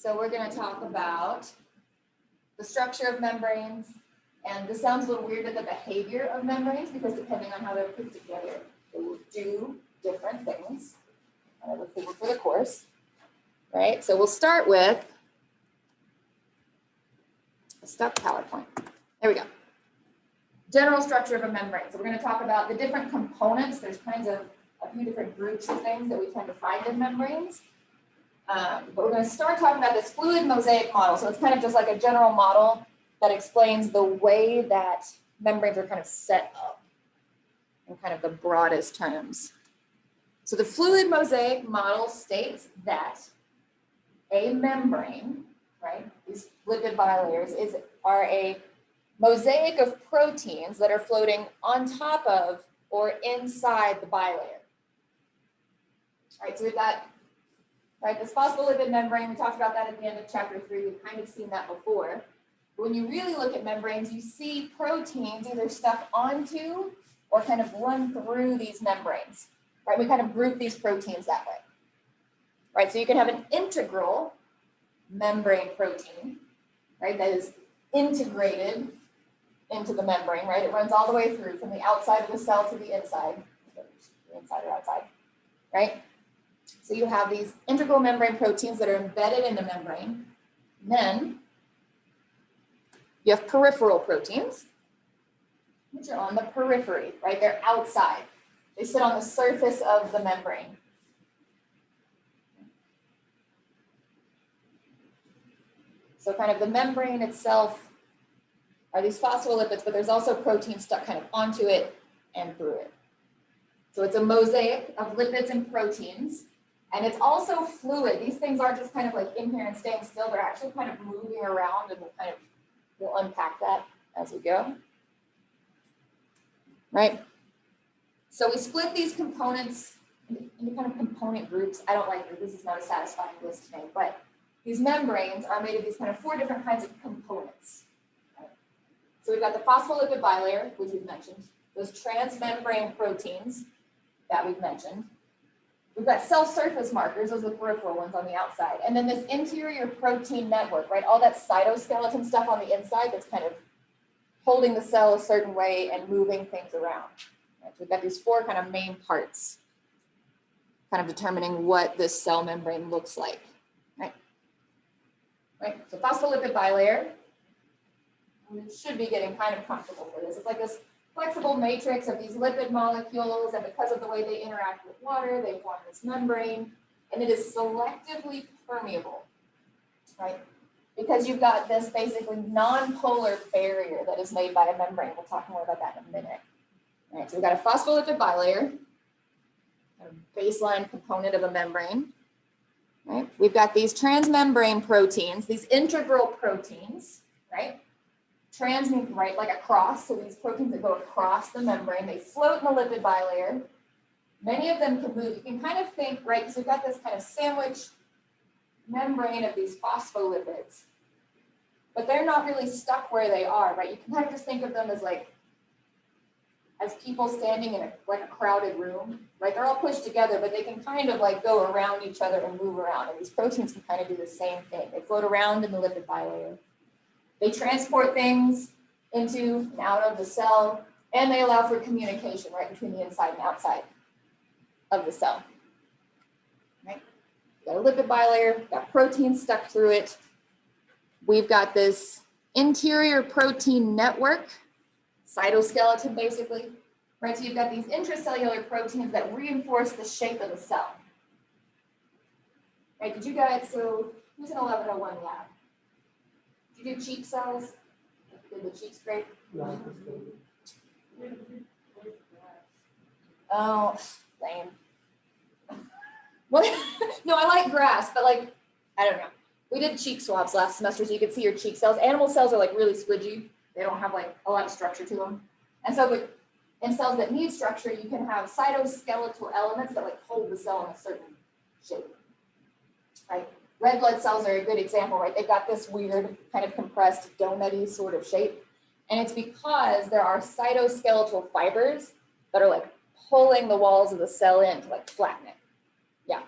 So we're going to talk about the structure of membranes, and this sounds a little weird, but the behavior of membranes, because depending on how they're put together, they will do different things. Another thing for the course, right? So we'll start with a stuck PowerPoint. There we go. General structure of a membrane. So we're going to talk about the different components. There's kinds of a few different groups of things that we tend to find in membranes. But we're going to start talking about this fluid mosaic model. So it's kind of just like a general model that explains the way that membranes are kind of set up in kind of the broadest terms. So the fluid mosaic model states that a membrane, right, these lipid bilayers are a mosaic of proteins that are floating on top of or inside the bilayer. All right, so we've got, right, this phospholipid membrane. We talked about that at the end of chapter 3. We've kind of seen that before. But when you really look at membranes, you see proteins either stuck onto or kind of run through these membranes, right? We kind of group these proteins that way, right? So you can have an integral membrane protein, right, that is integrated into the membrane, right? It runs all the way through from the outside of the cell to the inside or outside, right? So you have these integral membrane proteins that are embedded in the membrane. And then you have peripheral proteins, which are on the periphery, right? They're outside. They sit on the surface of the membrane. So kind of the membrane itself are these phospholipids, but there's also proteins stuck kind of onto it and through it. So it's a mosaic of lipids and proteins. And it's also fluid. These things aren't just kind of like in here and staying still. They're actually kind of moving around, and we'll unpack that as we go. Right? So we split these components into kind of component groups. I don't like this is not a satisfying list today, but these membranes are made of these kind of 4 different kinds of components. Right? So we've got the phospholipid bilayer, which we've mentioned, those transmembrane proteins that we've mentioned. We've got cell surface markers, those are the peripheral ones on the outside. And then this interior protein network, right? All that cytoskeleton stuff on the inside that's kind of holding the cell a certain way and moving things around. Right? So we've got these 4 kind of main parts, kind of determining what this cell membrane looks like, right? Right, so phospholipid bilayer, we should be getting kind of comfortable for this. It's like this flexible matrix of these lipid molecules, and because of the way they interact with water, they form this membrane, and it is selectively permeable, right? Because you've got this basically non-polar barrier that is made by a membrane. We'll talk more about that in a minute. All right, so we've got a phospholipid bilayer, a baseline component of a membrane, right? We've got these transmembrane proteins, these integral proteins, right? Trans means right, like across, so these proteins that go across the membrane, they float in the lipid bilayer. Many of them can move. You can kind of think, right, because we've got this kind of sandwich membrane of these phospholipids, but they're not really stuck where they are, right? You can kind of just think of them as like, as people standing in a crowded room, right? They're all pushed together, but they can kind of like go around each other and move around, and these proteins can kind of do the same thing. They float around in the lipid bilayer. They transport things into and out of the cell, and they allow for communication right between the inside and outside of the cell. Right? We've got a lipid bilayer, we've got proteins stuck through it. We've got this interior protein network, cytoskeleton basically, right? So you've got these intracellular proteins that reinforce the shape of the cell. Right? Did you guys, so who's in 1101 lab? Did you do cheek cells? Did the cheek scrape? No. Oh, lame. Well, no, I like grass, but like, I don't know. We did cheek swabs last semester, so you could see your cheek cells. Animal cells are like really squidgy. They don't have like a lot of structure to them. And so in cells that need structure, you can have cytoskeletal elements that like hold the cell in a certain shape, right? Red blood cells are a good example, right? They've got this weird kind of compressed donut-y sort of shape. And it's because there are cytoskeletal fibers that are like pulling the walls of the cell in to like flatten it. Yeah.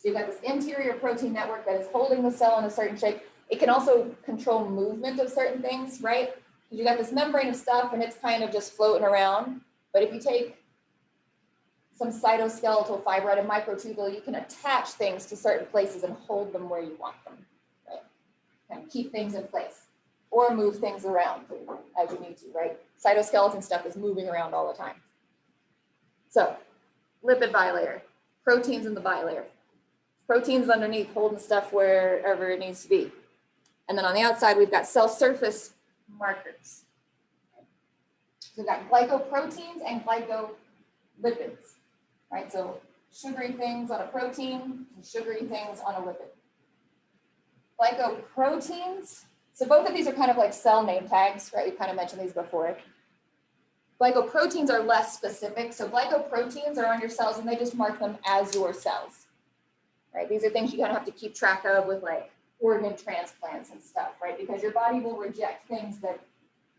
So So you've got this interior protein network that is holding the cell in a certain shape. It can also control movement of certain things, right? Because you got this membrane of stuff and it's kind of just floating around. But if you take some cytoskeletal fiber out of microtubule, you can attach things to certain places and hold them where you want them, right? Kind of keep things in place or move things around as you need to, right? Cytoskeleton stuff is moving around all the time. So lipid bilayer, proteins in the bilayer. Proteins underneath holding stuff wherever it needs to be. And then on the outside, we've got cell surface markers. So we've got glycoproteins and glycolipids, right? So sugary things on a protein and sugary things on a lipid. Glycoproteins, so both of these are kind of like cell name tags, right? We kind of mentioned these before. Glycoproteins are less specific. So glycoproteins are on your cells and they just mark them as your cells, right? These are things you kind of have to keep track of with like organ transplants and stuff, right? Because your body will reject things that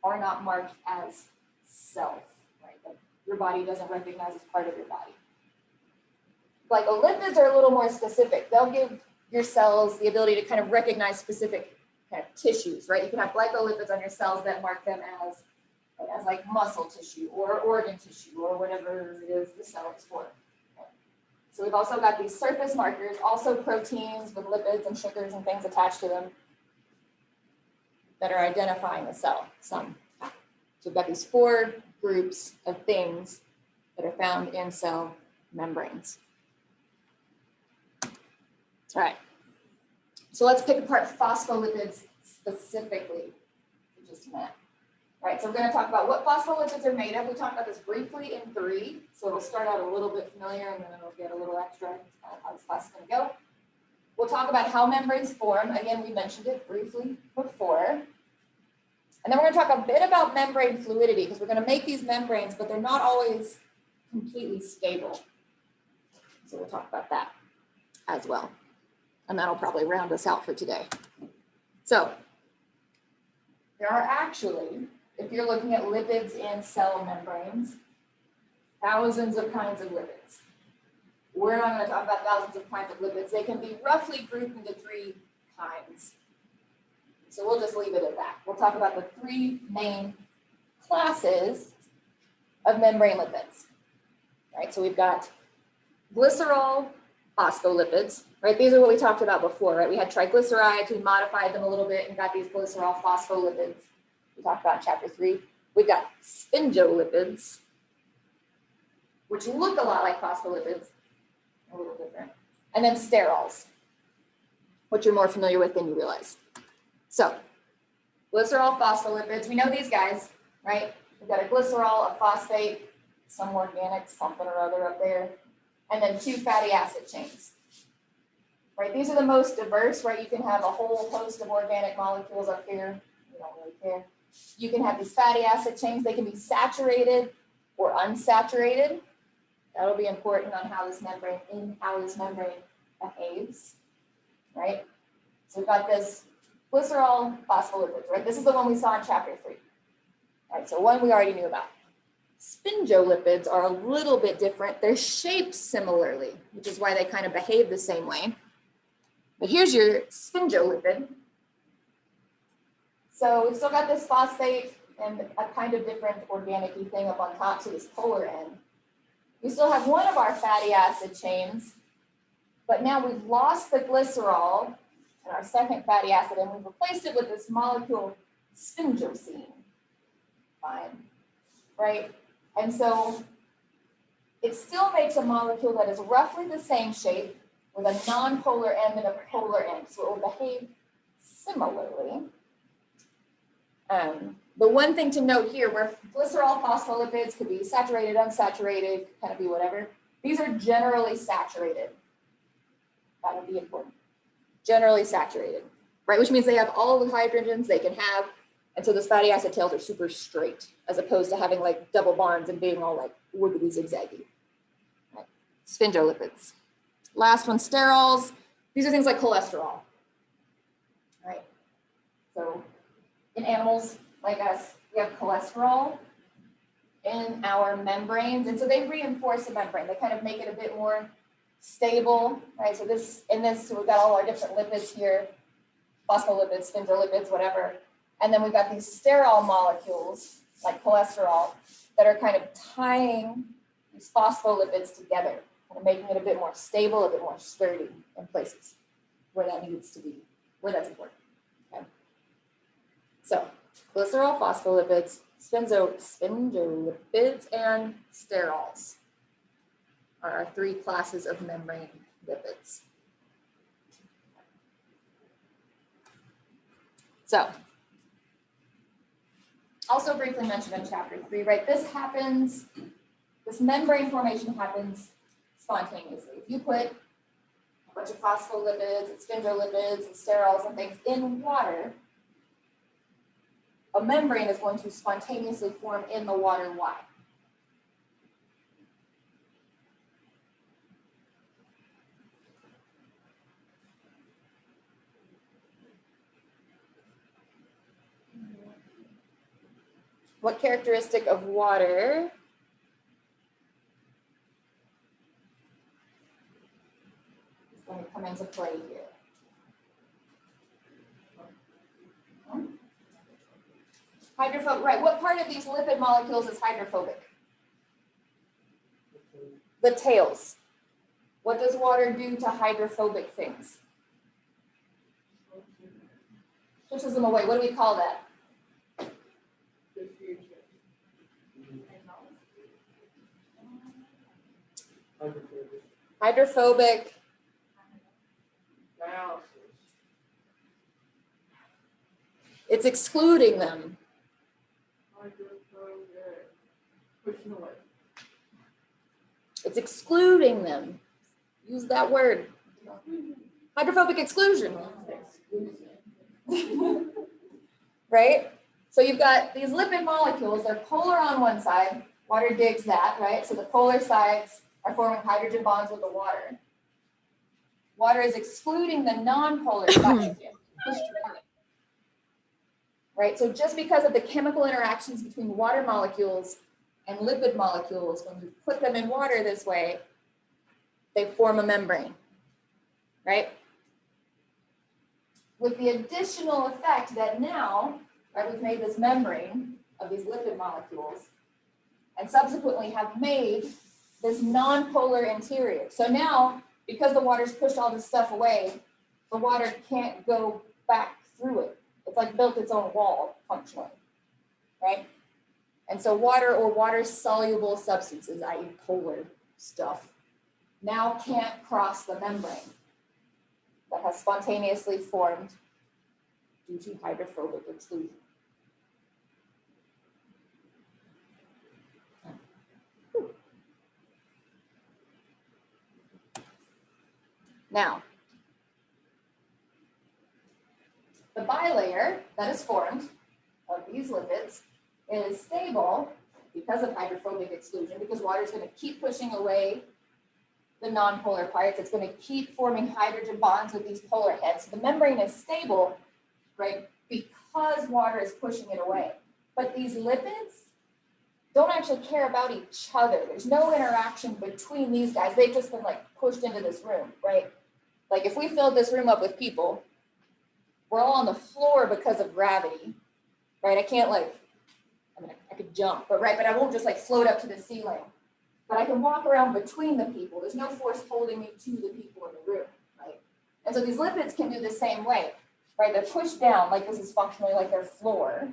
are not marked as self, right? That your body doesn't recognize as part of your body. Glycolipids are a little more specific. They'll give your cells the ability to kind of recognize specific kind of tissues, right? You can have glycolipids on your cells that mark them as like muscle tissue or organ tissue or whatever it is the cell is for. So we've also got these surface markers, also proteins with lipids and sugars and things attached to them that are identifying the cell. So we've got these 4 groups of things that are found in cell membranes. All right, so let's pick apart phospholipids specifically for just a minute. All right, so we're going to talk about what phospholipids are made of. We talked about this briefly in 3, so it'll start out a little bit familiar and then it'll get a little extra how this class is going to go. We'll talk about how membranes form. Again, we mentioned it briefly before. And then we're going to talk a bit about membrane fluidity because we're going to make these membranes, but they're not always completely stable. So we'll talk about that as well. And that'll probably round us out for today. So there are actually, if you're looking at lipids in cell membranes, thousands of kinds of lipids. We're not going to talk about thousands of kinds of lipids. They can be roughly grouped into 3 kinds. So we'll just leave it at that. We'll talk about the 3 main classes of membrane lipids. Right, so we've got glycerol phospholipids, right? These are what we talked about before, right? We had triglycerides, we modified them a little bit and got these glycerol phospholipids. We talked about in chapter 3. We've got sphingolipids, which look a lot like phospholipids, a little different. And then sterols, which you're more familiar with than you realize. So glycerol phospholipids, we know these guys, right? We've got a glycerol, a phosphate, some organic something or other up there, and then 2 fatty acid chains. Right, these are the most diverse, right? You can have a whole host of organic molecules up here. You don't really care. You can have these fatty acid chains. They can be saturated or unsaturated. That'll be important on how this membrane behaves, right? So we've got this glycerol phospholipids, right? This is the one we saw in chapter 3. All right, so one we already knew about. Sphingolipids are a little bit different. They're shaped similarly, which is why they kind of behave the same way. But here's your sphingolipid. So we've still got this phosphate and a kind of different organic-y thing up on top, so this polar end. We still have one of our fatty acid chains, but now we've lost the glycerol and our second fatty acid, and we've replaced it with this molecule sphingosine. Fine, right? And so it still makes a molecule that is roughly the same shape with a non-polar end and a polar end. So it will behave similarly. The one thing to note here, where glycerol phospholipids could be saturated, unsaturated, kind of be whatever. These are generally saturated. That would be important. Generally saturated, right? Which means they have all the hydrogens they can have. And so those fatty acid tails are super straight, as opposed to having like double bonds and being all like wiggly zigzaggy. Right. Sphingolipids. Last one, sterols. These are things like cholesterol. Right. So in animals like us, we have cholesterol in our membranes. And so they reinforce the membrane. They kind of make it a bit more stable, right? So this, in this, so we've got all our different lipids here, phospholipids, sphingolipids, whatever. And then we've got these sterol molecules, like cholesterol, that are kind of tying these phospholipids together, kind of making it a bit more stable, a bit more sturdy in places where that needs to be, where that's important. Okay. So glycerol, phospholipids, sphingolipids, and sterols are our three classes of membrane lipids. So, also briefly mentioned in chapter 3, right? This membrane formation happens spontaneously. If you put a bunch of phospholipids and sphingolipids and sterols and things in water, a membrane is going to spontaneously form in the water. Why? What characteristic of water is going to come into play here? Hydrophobic, right. What part of these lipid molecules is hydrophobic? The tails. What does water do to hydrophobic things? Pushes them away. What do we call that? Hydrophobic. It's excluding them. It's excluding them. Use that word. Hydrophobic exclusion. Right? So you've got these lipid molecules, they're polar on one side. Water digs that, right? So the polar sides are forming hydrogen bonds with the water. Water is excluding the non-polar sides. Right? So just because of the chemical interactions between water molecules and lipid molecules, when you put them in water this way, they form a membrane, right? With the additional effect that now, right, we've made this membrane of these lipid molecules and subsequently have made this non-polar interior. So now, because the water's pushed all this stuff away, the water can't go back through it. It's like built its own wall functionally, right? And so water or water-soluble substances, i.e. polar stuff, now can't cross the membrane that has spontaneously formed due to hydrophobic exclusion. Now, the bilayer that is formed of these lipids is stable because of hydrophobic exclusion, because water is going to keep pushing away the non-polar parts. It's going to keep forming hydrogen bonds with these polar heads. So the membrane is stable, right, because water is pushing it away. But these lipids don't actually care about each other. There's no interaction between these guys. They've just been like pushed into this room, right? Like if we filled this room up with people, we're all on the floor because of gravity, right? I can't like, I mean, I could jump, but right, but I won't just like float up to the ceiling. But I can walk around between the people. There's no force holding me to the people in the room, right? And so these lipids can do the same way, right? They're pushed down, like this is functionally like their floor.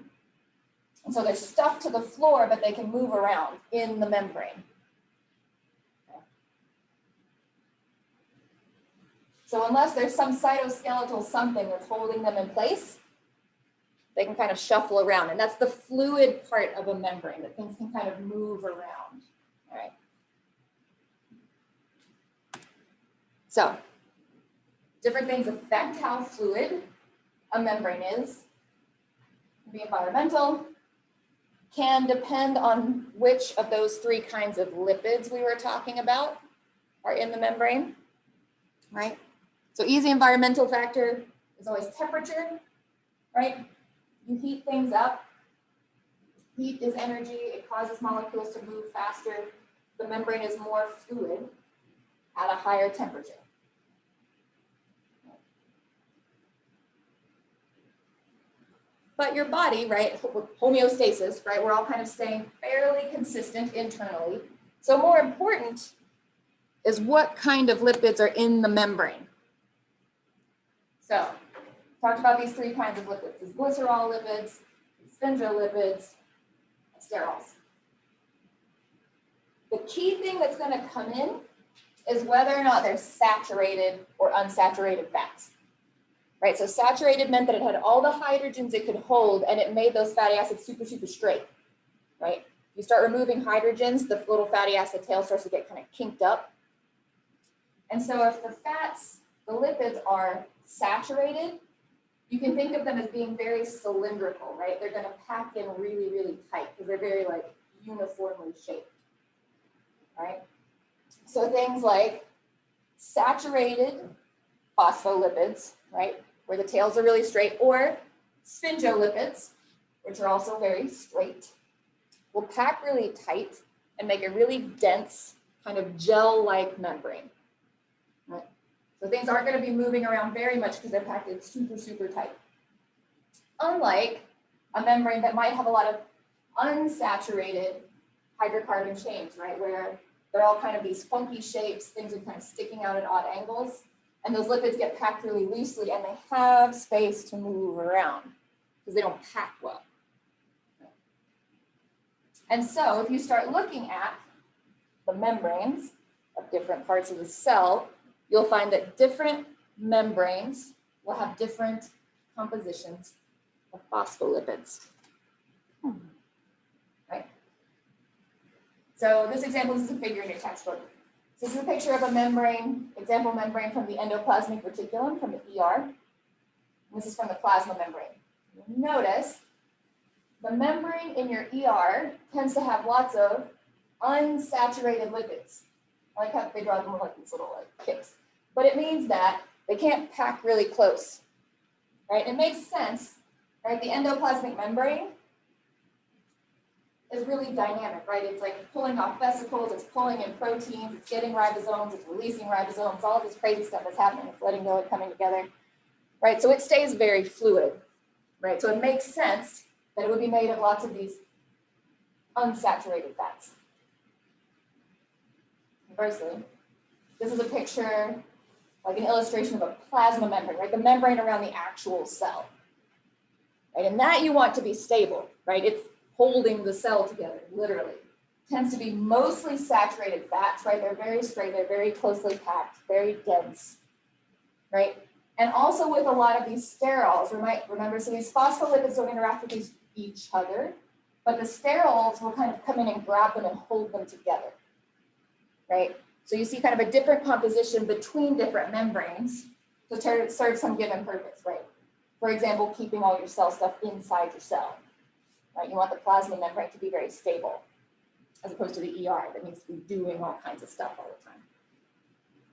And so they're stuck to the floor, but they can move around in the membrane. Okay. So unless there's some cytoskeletal something that's holding them in place, they can kind of shuffle around. And that's the fluid part of a membrane, that things can kind of move around, all right? So different things affect how fluid a membrane is. It can be environmental, can depend on which of those three kinds of lipids we were talking about are in the membrane, right? So easy environmental factor is always temperature, right? You heat things up. Heat is energy. It causes molecules to move faster. The membrane is more fluid. at a higher temperature. But your body, right, homeostasis, right, we're all kind of staying fairly consistent internally. So more important is what kind of lipids are in the membrane. So, talked about these three kinds of lipids, these glycerol lipids, sphingolipids, and sterols. The key thing that's going to come in is whether or not they're saturated or unsaturated fats. Right, so saturated meant that it had all the hydrogens it could hold and it made those fatty acids super, super straight, right? You start removing hydrogens, the little fatty acid tail starts to get kind of kinked up. And so if the fats, the lipids are saturated, you can think of them as being very cylindrical, right? They're going to pack in really, really tight because they're very like uniformly shaped, right? So things like saturated phospholipids, right, where the tails are really straight, or sphingolipids, which are also very straight, will pack really tight and make a really dense kind of gel-like membrane. Right? So things aren't going to be moving around very much because they're packed in super, super tight. Unlike a membrane that might have a lot of unsaturated hydrocarbon chains, right, where they're all kind of these funky shapes, things are kind of sticking out at odd angles. And those lipids get packed really loosely and they have space to move around because they don't pack well. And so if you start looking at the membranes of different parts of the cell, you'll find that different membranes will have different compositions of phospholipids. Right? So this example is a figure in your textbook. So this is a picture of a membrane, example membrane from the endoplasmic reticulum from the ER. And this is from the plasma membrane. Notice the membrane in your ER tends to have lots of unsaturated lipids. I like how they draw them like these little kicks. But it means that they can't pack really close, right? It makes sense, right? The endoplasmic membrane is really dynamic, right? It's like pulling off vesicles, it's pulling in proteins, it's getting ribosomes, it's releasing ribosomes, all of this crazy stuff that's happening, it's letting go and coming together, right? So it stays very fluid, right? So it makes sense that it would be made of lots of these unsaturated fats. Conversely, this is a picture, like an illustration of a plasma membrane, right? The membrane around the actual cell, right? And that you want to be stable, right? It's holding the cell together, literally. Tends to be mostly saturated fats, right? They're very straight, they're very closely packed, very dense, right? And also with a lot of these sterols, remember, so these phospholipids don't interact with each other, but the sterols will kind of come in and grab them and hold them together, right? So you see kind of a different composition between different membranes to serve some given purpose, right? For example, keeping all your cell stuff inside your cell. Right? You want the plasma membrane to be very stable, as opposed to the ER that needs to be doing all kinds of stuff all the time.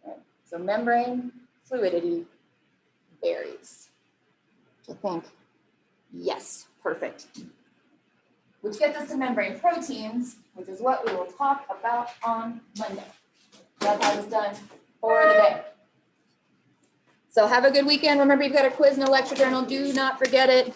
Right? So membrane fluidity varies. To think, yes, perfect. Which gets us to membrane proteins, which is what we will talk about on Monday. That's how it's done for the day. So have a good weekend. Remember, you've got a quiz and a lecture journal. Do not forget it.